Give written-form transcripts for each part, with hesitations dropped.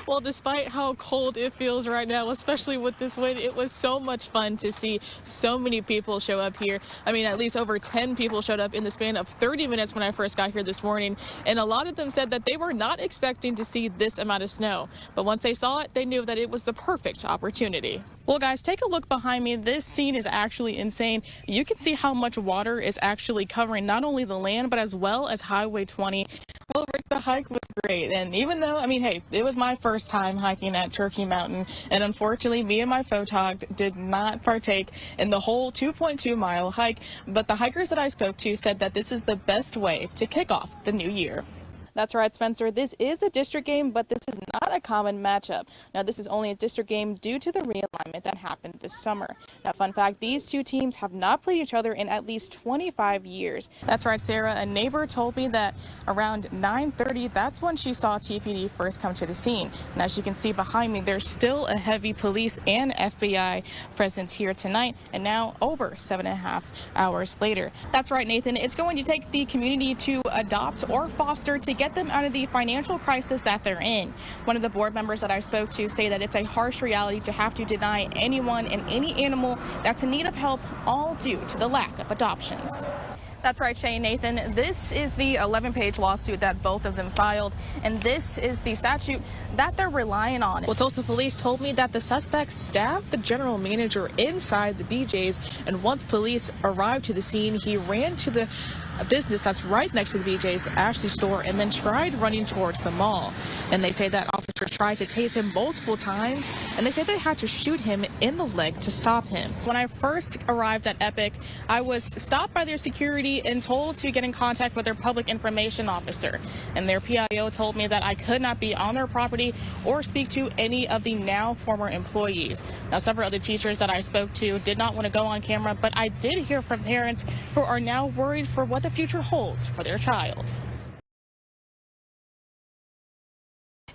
Well, despite how cold it feels right now, especially with this wind, it was so much fun to see so many people show up here. I mean, at least over 10 people showed up in the span of 30 minutes when I first got here this morning, and a lot of them said that they were not expecting to see this amount of snow. But once they saw it, they knew that it was the perfect opportunity. Well, guys, take a look behind me. This scene is actually insane. You can see how much water is actually covering not only the land, but as well as Highway 20. Well, Rick, the hike was great. And even though, I mean, hey, it was my first time hiking at Turkey Mountain. And unfortunately, me and my photog did not partake in the whole 2.2-mile hike. But the hikers that I spoke to said that this is the best way to kick off the new year. That's right, Spencer. This is a district game, but this is not a common matchup. Now, this is only a district game due to the realignment that happened this summer. Now, fun fact, these two teams have not played each other in at least 25 years. That's right, Sarah. A neighbor told me that around 9:30, that's when she saw TPD first come to the scene. And as you can see behind me, there's still a heavy police and FBI presence here tonight, and now over 7.5 hours later. That's right, Nathan. It's going to take the community to adopt or foster to get them out of the financial crisis that they're in. One of the board members that I spoke to say that it's a harsh reality to have to deny anyone and any animal that's in need of help, all due to the lack of adoptions. That's right, Shane, Nathan. This is the 11-page lawsuit that both of them filed, and this is the statute that they're relying on. Well, Tulsa police told me that the suspects stabbed the general manager inside the BJ's, and once police arrived to the scene, he ran to the business that's right next to the BJ's Ashley store and then tried running towards the mall. And they say that officers tried to tase him multiple times, and they said they had to shoot him in the leg to stop him. When I first arrived at Epic, I was stopped by their security and told to get in contact with their public information officer. And their PIO told me that I could not be on their property or speak to any of the now former employees. Now, several other teachers that I spoke to did not want to go on camera, but I did hear from parents who are now worried for what the future holds for their child.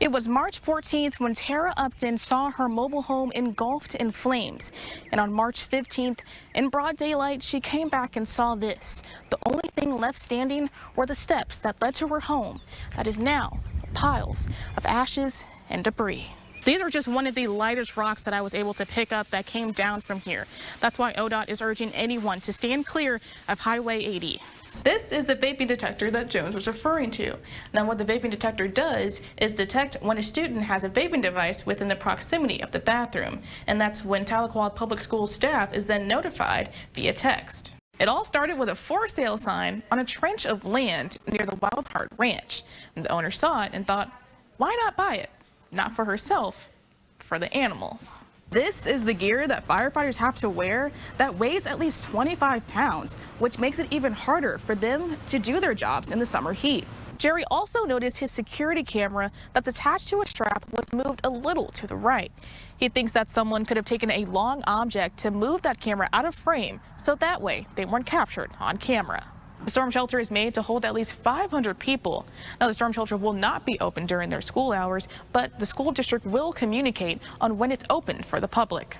It was March 14th when Tara Upton saw her mobile home engulfed in flames. And on March 15th, in broad daylight, she came back and saw this. The only thing left standing were the steps that led to her home that is now piles of ashes and debris. These are just one of the lightest rocks that I was able to pick up that came down from here. That's why ODOT is urging anyone to stand clear of Highway 80. This is the vaping detector that Jones was referring to. Now, what the vaping detector does is detect when a student has a vaping device within the proximity of the bathroom, and that's when Tahlequah Public Schools staff is then notified via text. It all started with a for sale sign on a trench of land near the Wild Heart Ranch. And the owner saw it and thought, why not buy it? Not for herself, for the animals. This is the gear that firefighters have to wear that weighs at least 25 pounds, which makes it even harder for them to do their jobs in the summer heat. Jerry also noticed his security camera that's attached to a strap was moved a little to the right. He thinks that someone could have taken a long object to move that camera out of frame, so that way they weren't captured on camera. The storm shelter is made to hold at least 500 people. Now, the storm shelter will not be open during their school hours, but the school district will communicate on when it's open for the public.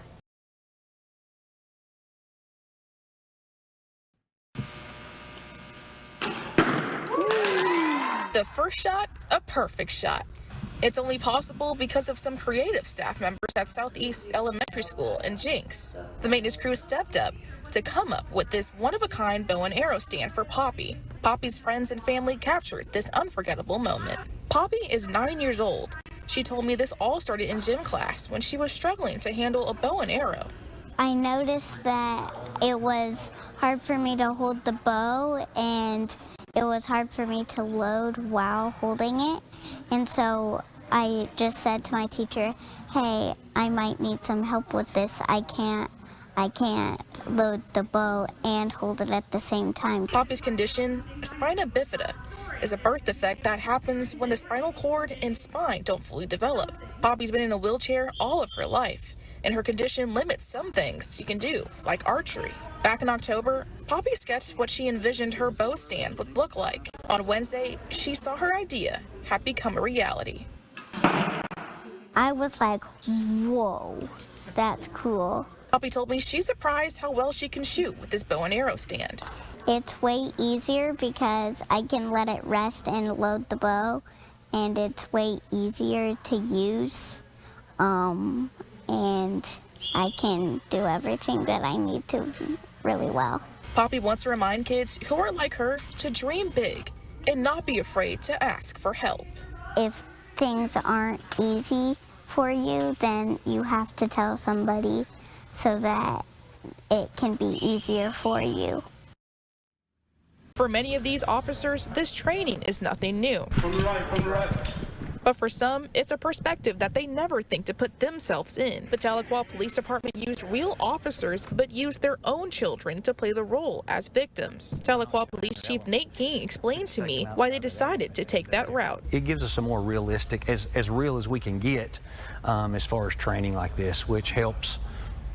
The first shot, a perfect shot. It's only possible because of some creative staff members at Southeast Elementary School in Jinx. The maintenance crew stepped up to come up with this one-of-a-kind bow and arrow stand for Poppy. Poppy's friends and family captured this unforgettable moment. Poppy is 9 years old. She told me this all started in gym class when she was struggling to handle a bow and arrow. I noticed that it was hard for me to hold the bow, and it was hard for me to load while holding it. And so I just said to my teacher, hey, I might need some help with this. I can't load the bow and hold it at the same time. Poppy's condition, spina bifida, is a birth defect that happens when the spinal cord and spine don't fully develop. Poppy's been in a wheelchair all of her life, and her condition limits some things she can do, like archery. Back in October, Poppy sketched what she envisioned her bow stand would look like. On Wednesday, she saw her idea had become a reality. I was like, whoa, that's cool. Poppy told me she's surprised how well she can shoot with this bow and arrow stand. It's way easier because I can let it rest and load the bow, and it's way easier to use, and I can do everything that I need to really well. Poppy wants to remind kids who are like her to dream big and not be afraid to ask for help. If things aren't easy for you, then you have to tell somebody so that it can be easier for you. For many of these officers, this training is nothing new. From the right. But for some, it's a perspective that they never think to put themselves in. The Tahlequah Police Department used real officers, but used their own children to play the role as victims. Tahlequah Police Chief Nate King explained to me why they decided to take that route. It gives us a more realistic, as real as we can get as far as training like this, which helps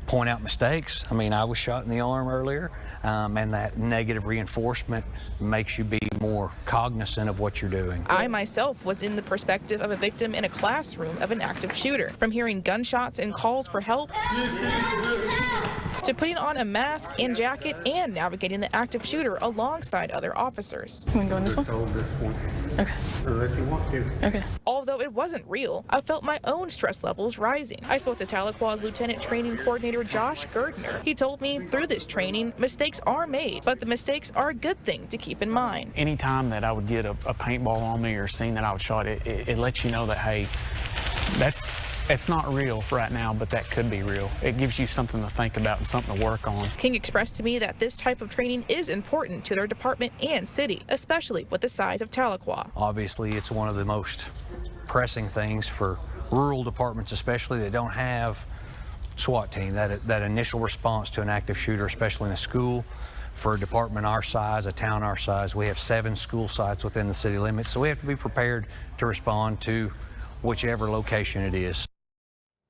point out mistakes. I mean, I was shot in the arm earlier, and that negative reinforcement makes you be more cognizant of what you're doing. I myself was in the perspective of a victim in a classroom of an active shooter. From hearing gunshots and calls for help, to putting on a mask and jacket and navigating the active shooter alongside other officers. Can we go in this one? Okay. Unless you want to. Okay. Although it wasn't real, I felt my own stress levels rising. I spoke to Tahlequah's Lieutenant Training Coordinator Josh Gerdner. He told me through this training, mistakes are made, but the mistakes are a good thing to keep in mind. Anytime that I would get a paintball on me or seeing that I was shot, it lets you know that, hey, it's not real right now, but that could be real. It gives you something to think about and something to work on. King expressed to me that this type of training is important to their department and city, especially with the size of Tahlequah. Obviously, it's one of the most pressing things for rural departments, especially that don't have SWAT team, that initial response to an active shooter, especially in a school. For a department our size, a town our size, we have 7 school sites within the city limits, so we have to be prepared to respond to whichever location it is.